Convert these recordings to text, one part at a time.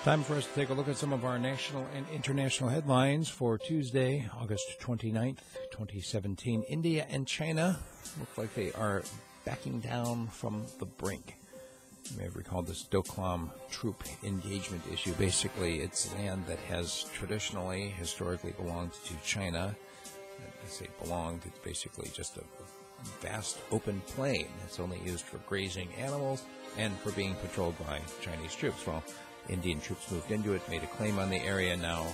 Time for us to take a look at some of our national and international headlines for Tuesday, August 29th, 2017. India and China look like they are backing down from the brink. You may have recalled this Doklam troop engagement issue. Basically, it's land that has historically belonged to China. I say belonged, it's basically just a vast open plain. It's only used for grazing animals and for being patrolled by Chinese troops. Well, Indian troops moved into it, made a claim on the area. Now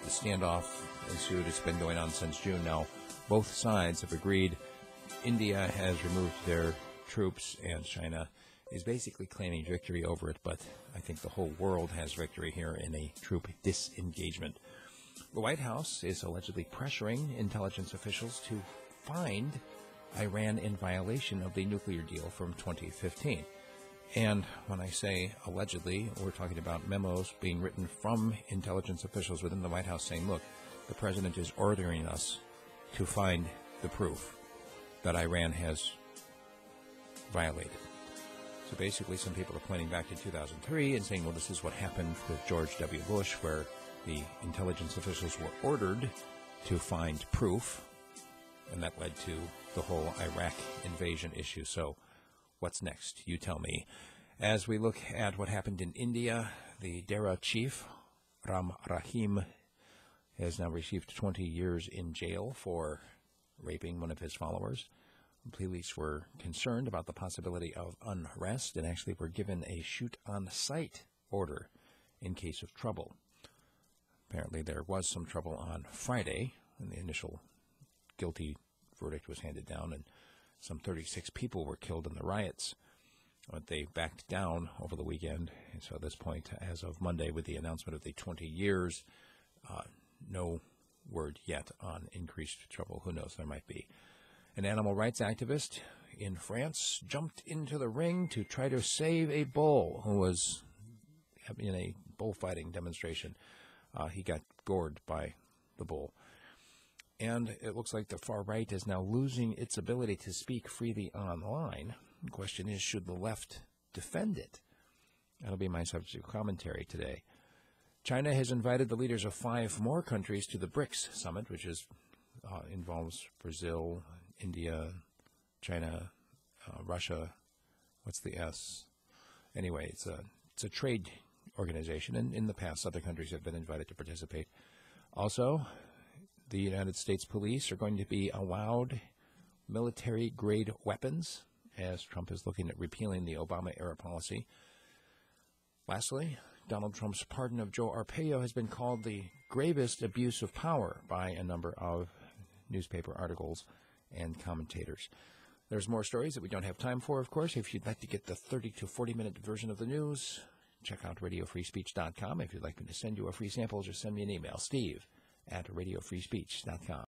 the standoff ensued. It's been going on since June. Now both sides have agreed. India has removed their troops, and China is basically claiming victory over it. But I think the whole world has victory here in a troop disengagement. The White House is allegedly pressuring intelligence officials to find Iran in violation of the nuclear deal from 2015. And when I say allegedly, we're talking about memos being written from intelligence officials within the White House saying, look, the president is ordering us to find the proof that Iran has violated. So basically, some people are pointing back to 2003 and saying, well, this is what happened with George W. Bush, where the intelligence officials were ordered to find proof, and that led to the whole Iraq invasion issue. So what's next? You tell me. As we look at what happened in India, the Dera chief, Ram Rahim, has now received 20 years in jail for raping one of his followers. Police were concerned about the possibility of unrest and actually were given a shoot-on-sight order in case of trouble. Apparently there was some trouble on Friday when the initial guilty verdict was handed down, and some 36 people were killed in the riots. But they backed down over the weekend. And so at this point, as of Monday, with the announcement of the 20 years, no word yet on increased trouble. Who knows? There might be. An animal rights activist in France jumped into the ring to try to save a bull who was in a bullfighting demonstration. He got gored by the bull. And it looks like the far right is now losing its ability to speak freely online. The question is, should the left defend it? That'll be my subject of commentary today. China has invited the leaders of 5 more countries to the BRICS summit, which involves Brazil, India, China, Russia. What's the S? Anyway, it's a trade organization, and in the past, other countries have been invited to participate. Also, the United States police are going to be allowed military-grade weapons, as Trump is looking at repealing the Obama-era policy. Lastly, Donald Trump's pardon of Joe Arpaio has been called the gravest abuse of power by a number of newspaper articles and commentators. There's more stories that we don't have time for, of course. If you'd like to get the 30 to 40-minute version of the news, check out radiofreespeech.com. If you'd like me to send you a free sample, just send me an email, steve@radiofreespeech.com.